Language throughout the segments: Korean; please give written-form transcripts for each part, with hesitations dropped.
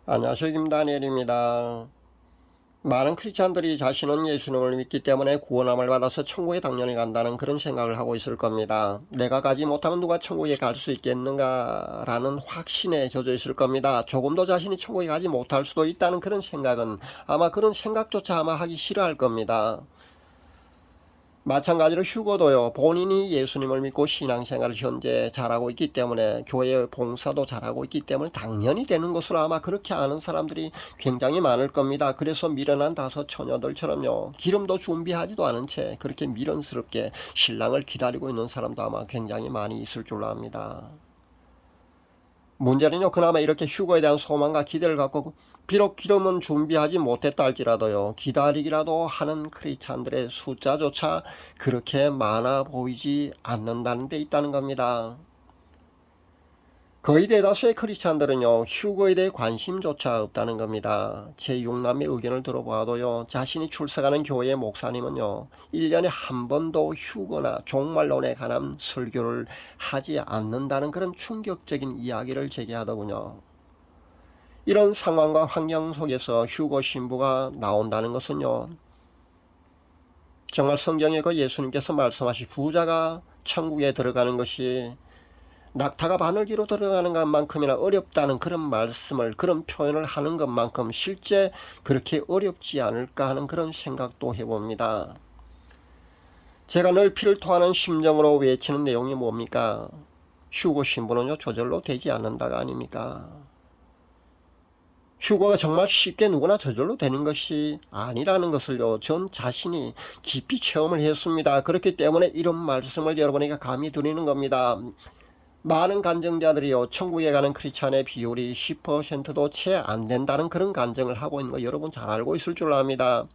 안녕하세요. 김다니엘입니다. 많은 크리스찬들이 자신은 예수님을 믿기 때문에 구원함을 받아서 천국에 당연히 간다는 그런 생각을 하고 있을 겁니다. 내가 가지 못하면 누가 천국에 갈 수 있겠는가 라는 확신에 젖어 있을 겁니다. 조금도 자신이 천국에 가지 못할 수도 있다는 그런 생각은 아마 그런 생각조차 아마 하기 싫어할 겁니다. 마찬가지로 휴거도요. 본인이 예수님을 믿고 신앙생활을 현재 잘하고 있기 때문에 교회 봉사도 잘하고 있기 때문에 당연히 되는 것으로 아마 그렇게 아는 사람들이 굉장히 많을 겁니다. 그래서 미련한 다섯 처녀들처럼요. 기름도 준비하지도 않은 채 그렇게 미련스럽게 신랑을 기다리고 있는 사람도 아마 굉장히 많이 있을 줄로 압니다. 문제는요, 그나마 이렇게 휴거에 대한 소망과 기대를 갖고 비록 기름은 준비하지 못했다 할지라도요, 기다리기라도 하는 크리스찬들의 숫자조차 그렇게 많아 보이지 않는다는 데 있다는 겁니다. 거의 대다수의 크리스찬들은요, 휴거에 대해 관심조차 없다는 겁니다. 제 6남의 의견을 들어봐도요, 자신이 출석하는 교회의 목사님은요, 1년에 한 번도 휴거나 종말론에 관한 설교를 하지 않는다는 그런 충격적인 이야기를 제기하더군요. 이런 상황과 환경 속에서 휴거 신부가 나온다는 것은요, 정말 성경에 그 예수님께서 말씀하신 부자가 천국에 들어가는 것이 낙타가 바늘기로 들어가는 것만큼이나 어렵다는 그런 말씀을, 그런 표현을 하는 것만큼 실제 그렇게 어렵지 않을까 하는 그런 생각도 해봅니다. 제가 늘 피를 토하는 심정으로 외치는 내용이 뭡니까? 휴거 신부는요, 저절로 되지 않는다가 아닙니까? 휴거가 정말 쉽게 누구나 저절로 되는 것이 아니라는 것을요, 전 자신이 깊이 체험을 했습니다. 그렇기 때문에 이런 말씀을 여러분에게 감히 드리는 겁니다. 많은 간증자들이요, 천국에 가는 크리스찬의 비율이 10%도 채 안 된다는 그런 간증을 하고 있는 거 여러분 잘 알고 있을 줄 압니다.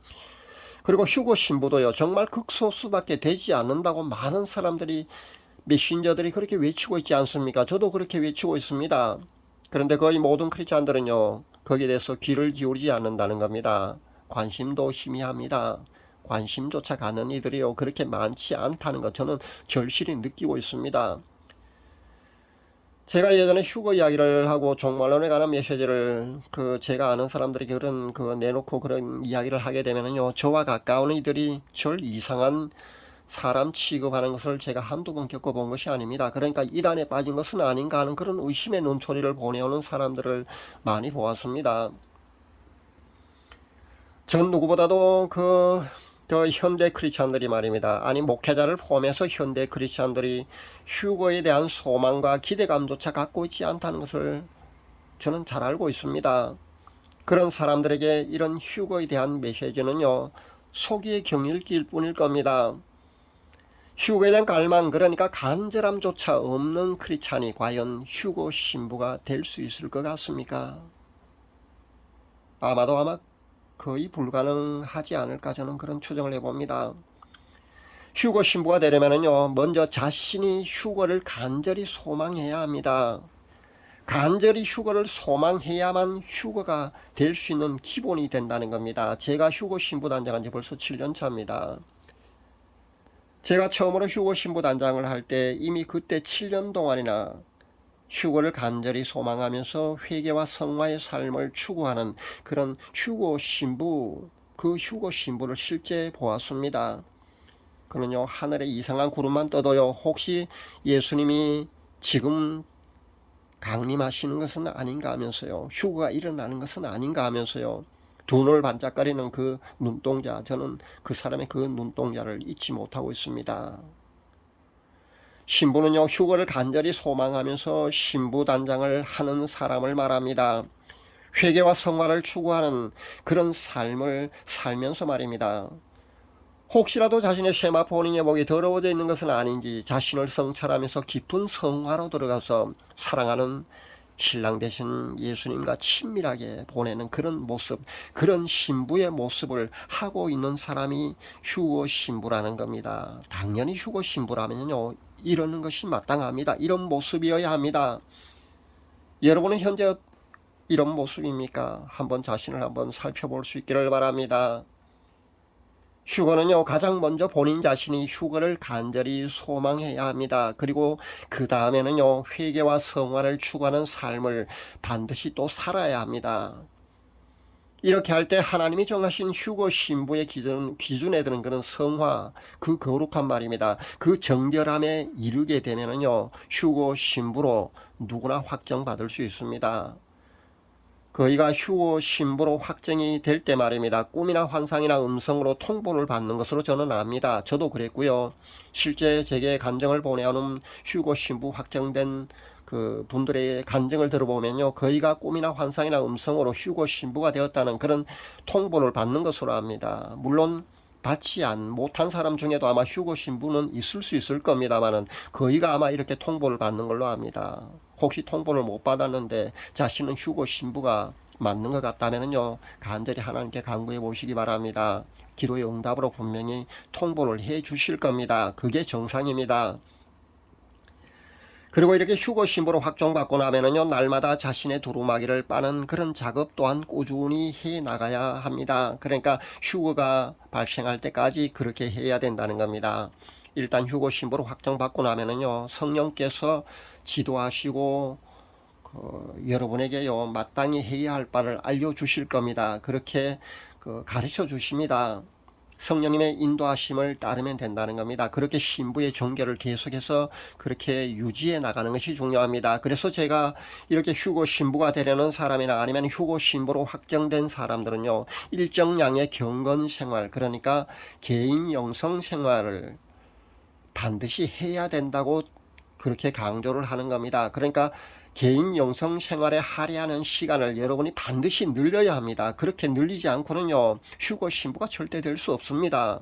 그리고 휴거 신부도요, 정말 극소수밖에 되지 않는다고 많은 사람들이, 메신저들이 그렇게 외치고 있지 않습니까? 저도 그렇게 외치고 있습니다. 그런데 거의 모든 크리스찬들은요, 거기에 대해서 귀를 기울이지 않는다는 겁니다. 관심도 희미합니다. 관심조차 가는 이들이요, 그렇게 많지 않다는 것 저는 절실히 느끼고 있습니다. 제가 예전에 휴거 이야기를 하고 종말론에 관한 메시지를 제가 아는 사람들에게 그런 내놓고 그런 이야기를 하게 되면은요, 저와 가까운 이들이 절 이상한 사람 취급하는 것을 제가 한두 번 겪어본 것이 아닙니다. 그러니까 이단에 빠진 것은 아닌가 하는 그런 의심의 눈초리를 보내오는 사람들을 많이 보았습니다. 전 누구보다도 더 현대 크리스찬들이 말입니다. 아니, 목회자를 포함해서 현대 크리스찬들이 휴거에 대한 소망과 기대감조차 갖고 있지 않다는 것을 저는 잘 알고 있습니다. 그런 사람들에게 이런 휴거에 대한 메시지는요, 속이의 경일기일 뿐일 겁니다. 휴거에 대한 갈망, 그러니까 간절함조차 없는 크리스찬이 과연 휴거 신부가 될 수 있을 것 같습니까? 아마 거의 불가능하지 않을까 저는 그런 추정을 해봅니다. 휴거 신부가 되려면요, 먼저 자신이 휴거를 간절히 소망해야 합니다. 간절히 휴거를 소망해야만 휴거가 될 수 있는 기본이 된다는 겁니다. 제가 휴거 신부 단장한 지 벌써 7년 차입니다. 제가 처음으로 휴거 신부 단장을 할 때 이미 그때 7년 동안이나 휴거를 간절히 소망하면서 회개와 성화의 삶을 추구하는 그런 휴거 신부, 그 휴거 신부를 실제 보았습니다. 그는요, 하늘에 이상한 구름만 떠도요, 혹시 예수님이 지금 강림하시는 것은 아닌가 하면서요, 휴거가 일어나는 것은 아닌가 하면서요, 두 눈을 반짝거리는 그 눈동자, 저는 그 사람의 그 눈동자를 잊지 못하고 있습니다. 신부는요, 휴거를 간절히 소망하면서 신부 단장을 하는 사람을 말합니다. 회개와 성화를 추구하는 그런 삶을 살면서 말입니다. 혹시라도 자신의 쇠마 본인의 목이 더러워져 있는 것은 아닌지 자신을 성찰하면서 깊은 성화로 들어가서 사랑하는 신랑 되신 예수님과 친밀하게 보내는 그런 모습, 그런 신부의 모습을 하고 있는 사람이 휴거 신부라는 겁니다. 당연히 휴거 신부라면요, 이러는 것이 마땅합니다. 이런 모습이어야 합니다. 여러분은 현재 이런 모습입니까? 한번 자신을 한번 살펴볼 수 있기를 바랍니다. 휴거는요, 가장 먼저 본인 자신이 휴거를 간절히 소망해야 합니다. 그리고 그 다음에는요, 회개와 성화를 추구하는 삶을 반드시 또 살아야 합니다. 이렇게 할 때 하나님이 정하신 휴거 신부의 기준에 드는 그런 성화, 그 거룩한 말입니다. 그 정결함에 이르게 되면은요, 휴거 신부로 누구나 확정받을 수 있습니다. 그이가 휴거 신부로 확정이 될 때 말입니다. 꿈이나 환상이나 음성으로 통보를 받는 것으로 저는 압니다. 저도 그랬고요. 실제 제게 간증을 보내오는 휴거 신부 확정된 그 분들의 간증을 들어보면요, 그이가 꿈이나 환상이나 음성으로 휴거 신부가 되었다는 그런 통보를 받는 것으로 압니다. 물론 받지 못한 사람 중에도 아마 휴거 신부는 있을 수 있을 겁니다만은 그이가 아마 이렇게 통보를 받는 걸로 압니다. 혹시 통보를 못 받았는데 자신은 휴거 신부가 맞는 것 같다면요, 간절히 하나님께 간구해 보시기 바랍니다. 기도의 응답으로 분명히 통보를 해 주실 겁니다. 그게 정상입니다. 그리고 이렇게 휴거 신부로 확정받고 나면은요, 날마다 자신의 두루마기를 빠는 그런 작업 또한 꾸준히 해 나가야 합니다. 그러니까 휴거가 발생할 때까지 그렇게 해야 된다는 겁니다. 일단 휴거 신부로 확정받고 나면은요, 성령께서 지도하시고 여러분에게요, 마땅히 해야 할 바를 알려주실 겁니다. 그렇게 가르쳐 주십니다. 성령님의 인도하심을 따르면 된다는 겁니다. 그렇게 신부의 종교를 계속해서 그렇게 유지해 나가는 것이 중요합니다. 그래서 제가 이렇게 휴거 신부가 되려는 사람이나 아니면 휴거 신부로 확정된 사람들은요, 일정량의 경건 생활, 그러니까 개인 영성 생활을 반드시 해야 된다고 그렇게 강조를 하는 겁니다. 그러니까 개인 영성 생활에 할애하는 시간을 여러분이 반드시 늘려야 합니다. 그렇게 늘리지 않고는요, 휴거 신부가 절대 될 수 없습니다.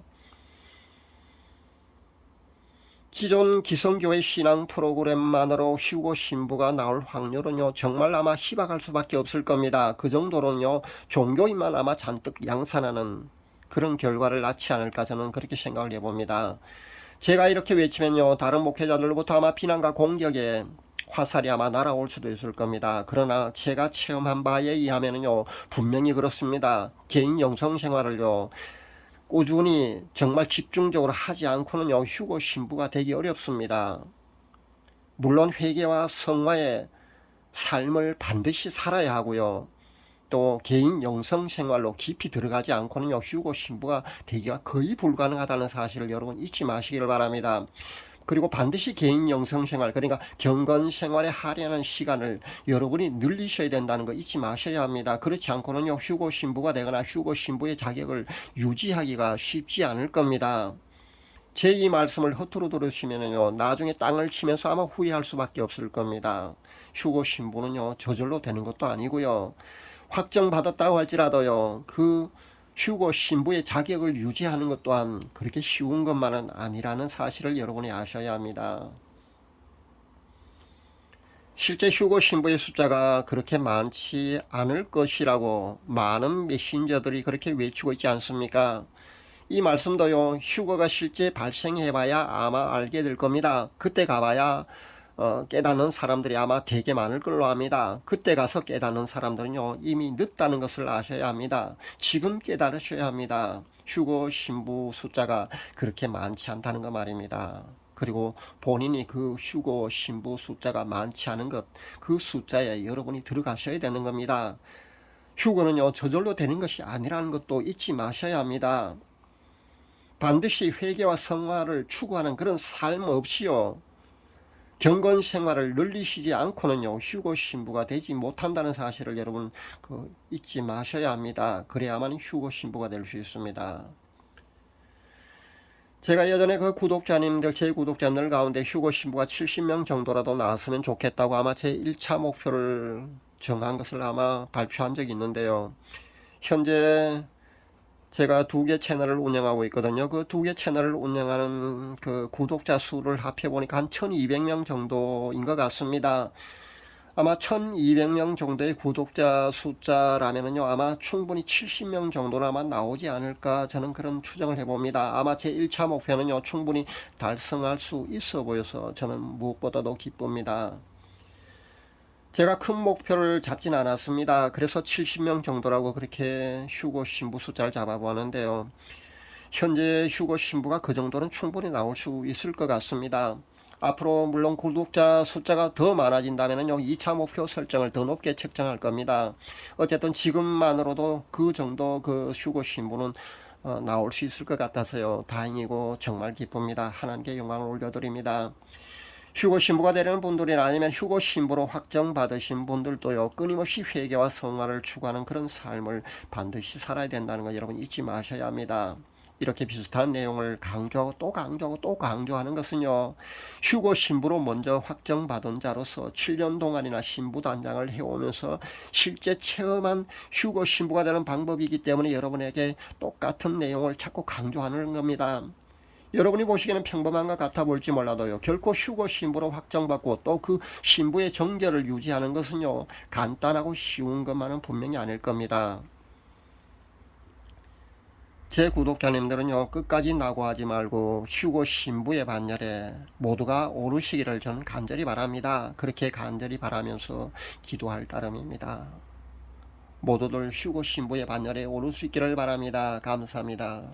기존 기성교회 신앙 프로그램만으로 휴거 신부가 나올 확률은요, 정말 아마 희박할 수밖에 없을 겁니다. 그 정도로는요, 종교인만 아마 잔뜩 양산하는 그런 결과를 낳지 않을까 저는 그렇게 생각을 해봅니다. 제가 이렇게 외치면요, 다른 목회자들로부터 아마 비난과 공격에 화살이 아마 날아올 수도 있을 겁니다. 그러나 제가 체험한 바에 의하면요, 분명히 그렇습니다. 개인 영성 생활을요, 꾸준히 정말 집중적으로 하지 않고는요, 휴거 신부가 되기 어렵습니다. 물론 회개와 성화의 삶을 반드시 살아야 하고요. 또 개인 영성 생활로 깊이 들어가지 않고는요, 휴거 신부가 되기가 거의 불가능하다는 사실을 여러분 잊지 마시길 바랍니다. 그리고 반드시 개인 영성 생활, 그러니까 경건 생활에 할애하는 시간을 여러분이 늘리셔야 된다는 거 잊지 마셔야 합니다. 그렇지 않고는요, 휴거 신부가 되거나 휴거 신부의 자격을 유지하기가 쉽지 않을 겁니다. 제 이 말씀을 허투루 들으시면요, 나중에 땅을 치면서 아마 후회할 수밖에 없을 겁니다. 휴거 신부는요, 저절로 되는 것도 아니고요, 확정받았다고 할지라도요, 그 휴거 신부의 자격을 유지하는 것 또한 그렇게 쉬운 것만은 아니라는 사실을 여러분이 아셔야 합니다. 실제 휴거 신부의 숫자가 그렇게 많지 않을 것이라고 많은 메신저들이 그렇게 외치고 있지 않습니까? 이 말씀도요, 휴거가 실제 발생해봐야 아마 알게 될 겁니다. 그때 가봐야 깨닫는 사람들이 아마 되게 많을 걸로 압니다. 그때 가서 깨닫는 사람들은요, 이미 늦다는 것을 아셔야 합니다. 지금 깨달으셔야 합니다. 휴거 신부 숫자가 그렇게 많지 않다는 거 말입니다. 그리고 본인이 그 휴거 신부 숫자가 많지 않은 것, 그 숫자에 여러분이 들어가셔야 되는 겁니다. 휴거는요, 저절로 되는 것이 아니라는 것도 잊지 마셔야 합니다. 반드시 회개와 성화를 추구하는 그런 삶 없이요, 경건 생활을 늘리시지 않고는요, 휴거 신부가 되지 못한다는 사실을 여러분 잊지 마셔야 합니다. 그래야만 휴거 신부가 될 수 있습니다. 제가 예전에 그 구독자님들, 제 구독자님들 가운데 휴거 신부가 70명 정도라도 나왔으면 좋겠다고 아마 제 1차 목표를 정한 것을 아마 발표한 적이 있는데요. 현재 제가 2개 채널을 운영하고 있거든요. 그 2개 채널을 운영하는 그 구독자 수를 합해보니까 한 1200명 정도인 것 같습니다. 아마 1200명 정도의 구독자 숫자라면요, 아마 충분히 70명 정도는 아마 나오지 않을까 저는 그런 추정을 해봅니다. 아마 제 1차 목표는요, 충분히 달성할 수 있어 보여서 저는 무엇보다도 기쁩니다. 제가 큰 목표를 잡진 않았습니다. 그래서 70명 정도라고 그렇게 휴거 신부 숫자를 잡아보았는데요, 현재 휴거 신부가 그 정도는 충분히 나올 수 있을 것 같습니다. 앞으로 물론 구독자 숫자가 더 많아진다면요 2차 목표 설정을 더 높게 책정할 겁니다. 어쨌든 지금만으로도 그 정도 그 휴거 신부는 나올 수 있을 것 같아서요 다행이고 정말 기쁩니다. 하나님께 영광을 올려드립니다. 휴거 신부가 되려는 분들이나 아니면 휴거 신부로 확정받으신 분들도요 끊임없이 회개와 성화를 추구하는 그런 삶을 반드시 살아야 된다는 거 여러분 잊지 마셔야 합니다. 이렇게 비슷한 내용을 강조하고 또 강조하고 또 강조하는 것은요 휴거 신부로 먼저 확정받은 자로서 7년 동안이나 신부 단장을 해오면서 실제 체험한 휴거 신부가 되는 방법이기 때문에 여러분에게 똑같은 내용을 자꾸 강조하는 겁니다. 여러분이 보시기에는 평범한 것 같아 볼지 몰라도요 결코 휴거 신부로 확정받고 또 그 신부의 정결을 유지하는 것은요 간단하고 쉬운 것만은 분명히 아닐 겁니다. 제 구독자님들은요 끝까지 낙오하지 말고 휴거 신부의 반열에 모두가 오르시기를 저는 간절히 바랍니다. 그렇게 간절히 바라면서 기도할 따름입니다. 모두들 휴거 신부의 반열에 오를 수 있기를 바랍니다. 감사합니다.